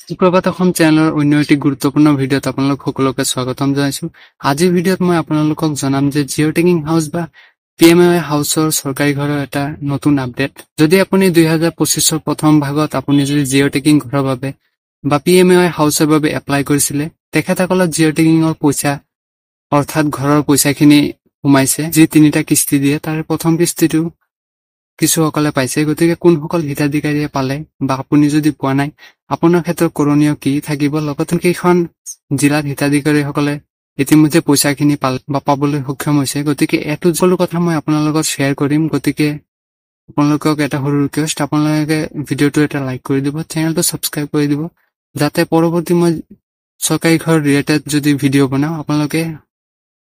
সুপ্ৰভাত অসম চেনেলৰ অন্য এটি গুৰুত্বপূৰ্ণ ভিডিঅ'ত আপোনালোক সকলোকে স্বাগতম জনাইছো। আজিৰ ভিডিঅ'ত মই আপোনালোকক জনাম যে জিঅ' টেগিং হাউচ বা PMAY হাউচৰ চৰকাৰী ঘৰৰ এটা নতুন আপডেট। যদি আপুনি 2025ৰ প্ৰথম ভাগত আপুনি যদি জিঅ' টেগিং ঘৰৰ বাবে বা PMAY হাউচৰ বাবে এপ্লাই কৰিছিলে, তেখেতসকলক জিঅ' টেগিঙৰ পইচা অৰ্থাৎ ঘৰৰ পইচাখিনি সোমাইছে। যি তিনিটা কিস্তি দিয়ে তাৰে প্ৰথম কিস্তিটো কিছুসকলে পাইছে। গতিকে কোনসকল হিতাধিকাৰীয়ে পালে বা আপুনি যদি পোৱা নাই, আপোনাৰ ক্ষেত্ৰত কৰণীয় কি থাকিব, লগতে কেইখন জিলাত হিতাধিকাৰীসকলে ইতিমধ্যে পইচাখিনি পালে বা পাবলৈ সক্ষম হৈছে। গতিকে এটো সকলো কথা মই আপোনাৰ লগত শ্বেয়াৰ কৰিম। গতিকে আপোনালোকক এটা সৰু ৰিকুৱেষ্ট, আপোনালোকে ভিডিঅ'টো এটা লাইক কৰি দিব, চেনেলটো সাবস্ক্ৰাইব কৰি দিব, যাতে পৰৱৰ্তী মই চৰকাৰী ঘৰ ৰিলেটেড যদি ভিডিঅ' বনাও আপোনালোকে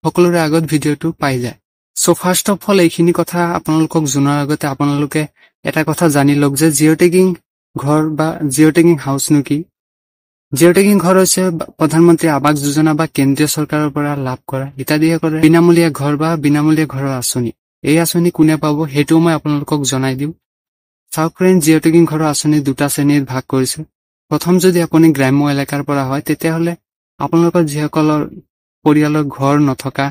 সকলোৰে আগত ভিডিঅ'টো পাই যায়। সো ফাৰ্স্ট অফ অল এইখিনি কথা আপোনালোকক জনাৰ আগতে আপোনালোকে এটা কথা জানি লওক যে জিঅ' টেগিং ঘৰ বা জিঅ' টেগিং হাউচ নো কি। জিঅ' টেগিং ঘৰ হৈছে প্ৰধানমন্ত্ৰী আৱাস যোজনা বা কেন্দ্ৰীয় চৰকাৰৰ পৰা লাভ কৰা হিতাধিকাৰীসকলে বিনামূলীয়া ঘৰ বা বিনামূলীয়া ঘৰৰ আঁচনি। এই আঁচনি কোনে পাব সেইটো মই আপোনালোকক জনাই দিম। চাওক ফ্ৰেণ্ড, জিঅ' টেগিং ঘৰৰ আঁচনি দুটা শ্ৰেণীত ভাগ কৰিছে। প্ৰথম, যদি আপুনি গ্ৰাম্য এলেকাৰ পৰা হয় তেতিয়াহ'লে আপোনালোকৰ যিসকলৰ পৰিয়ালৰ ঘৰ নথকা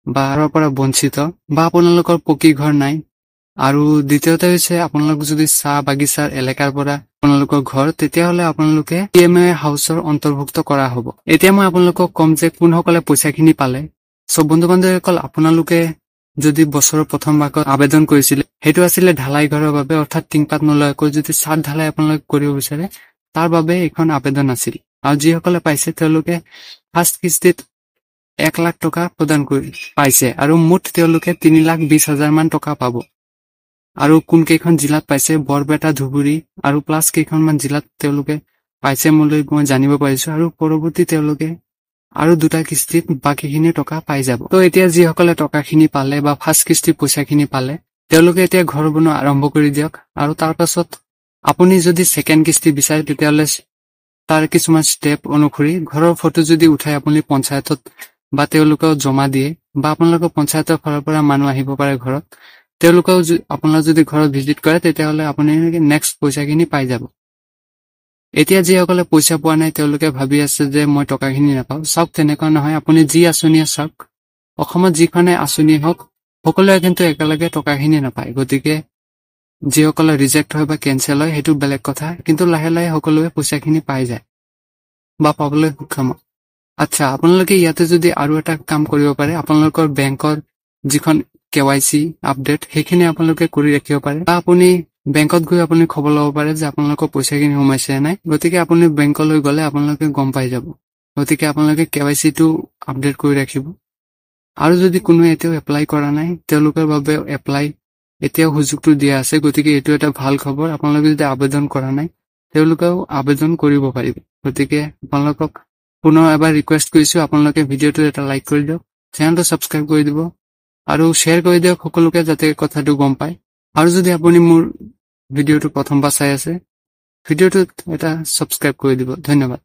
বা ঘৰৰ পৰা বঞ্চিত বা আপোনালোকৰ পকী ঘৰ নাই, আৰু দ্বিতীয়তে হৈছে আপোনালোক যদি চাহ বাগিচাৰ এলেকাৰ পৰা আপোনালোকৰ ঘৰ, তেতিয়াহ'লে আপোনালোকে PMAY হাউচৰ অন্তৰ্ভুক্ত কৰা হ'ব। এতিয়া মই আপোনালোকক কম যে কোনসকলে পইচাখিনি পালে। সব বন্ধু বান্ধৱীসকল, আপোনালোকে যদি বছৰৰ প্ৰথম ভাগত আবেদন কৰিছিলে, সেইটো আছিলে ঢালাই ঘৰৰ বাবে, অৰ্থাৎ টিংপাত নলগাকৈ যদি ছাদ ঢালাই আপোনালোকে কৰিব বিচাৰে তাৰ বাবে এখন আবেদন আছিল। আৰু যিসকলে পাইছে তেওঁলোকে ফাৰ্ষ্ট কিস্তিত 1 লাখ টকা প্ৰদান কৰি পাইছে আৰু মুঠ তেওঁলোকে 3,20,000 মান টকা পাব। আৰু কোন কেইখন জিলাত পাইছে, বৰপেটা, ধুবুৰী আৰু প্লাস কেইখনমান জিলাত তেওঁলোকে পাইছে মই জানিব পাৰিছো। আৰু পৰৱৰ্তী তেওঁলোকে আৰু দুটা কিস্তিত বাকিখিনি টকা পাই যাব। তো এতিয়া যিসকলে টকাখিনি পালে বা ফাৰ্ষ্ট কিস্তি পইচাখিনি পালে, তেওঁলোকে এতিয়া ঘৰ বনোৱা আৰম্ভ কৰি দিয়ক। আৰু তাৰ পাছত আপুনি যদি ছেকেণ্ড কিস্তি বিচাৰে তেতিয়াহ'লে তাৰ কিছুমান ষ্টেপ অনুসৰি ঘৰৰ ফটো যদি উঠাই আপুনি পঞ্চায়তত বা তেওঁলোকেও জমা দিয়ে, বা আপোনালোকৰ পঞ্চায়তৰ ফালৰ পৰা মানুহ আহিব পাৰে ঘৰত, তেওঁলোকেও আপোনালোক যদি ঘৰত ভিজিট কৰে তেতিয়াহ'লে আপুনি নেক্সট পইচাখিনি পাই যাব। এতিয়া যিসকলে পইচা পোৱা নাই তেওঁলোকে ভাবি আছে যে মই টকাখিনি নাপাওঁ। চাওক, তেনেকুৱা নহয়। আপুনি যি আঁচনিয়ে চাওক, অসমত যিখনে আঁচনি হওক, সকলোৱে কিন্তু একেলগে টকাখিনি নাপায়। গতিকে যিসকলে ৰিজেক্ট হয় বা কেঞ্চেল হয় সেইটো বেলেগ কথা, কিন্তু লাহে লাহে সকলোৱে পইচাখিনি পাই যায় বা পাবলৈ সক্ষম হয়। আচ্ছা, আপোনালোকে ইয়াতে যদি আৰু এটা কাম কৰিব পাৰে, আপোনালোকৰ বেংকৰ যিখন KYC আপডেট সেইখিনি আপোনালোকে কৰি ৰাখিব পাৰে, বা আপুনি বেংকত গৈ আপুনি খবৰ ল'ব পাৰে যে আপোনালোকৰ পইচাখিনি সোমাইছে নাই। গতিকে আপুনি বেংকলৈ গ'লে আপোনালোকে গম পাই যাব। গতিকে আপোনালোকে KYC টো আপডেট কৰি ৰাখিব। আৰু যদি কোনো এতিয়াও এপ্লাই কৰা নাই, তেওঁলোকৰ বাবে এপ্লাই এতিয়াও সুযোগটো দিয়া আছে। গতিকে এইটো এটা ভাল খবৰ। আপোনালোকে যদি আবেদন কৰা নাই তেওঁলোকেও আবেদন কৰিব পাৰিব। গতিকে আপোনালোকক পুনৰ এবাৰ ৰিকুৱেষ্ট কৰিছো, আপোনালোকে ভিডিঅ'টো এটা লাইক কৰি দিয়ক, চেনেলটো সাবস্ক্ৰাইব কৰি দিব আৰু শ্বেয়াৰ কৰি দিয়ক সকলোকে, যাতে কথাটো গম পায়। আৰু যদি আপুনি মোৰ ভিডিঅ'টো প্ৰথমবাৰ চাই আছে, ভিডিঅ'টোত এটা সাবস্ক্ৰাইব কৰি দিব। ধন্যবাদ।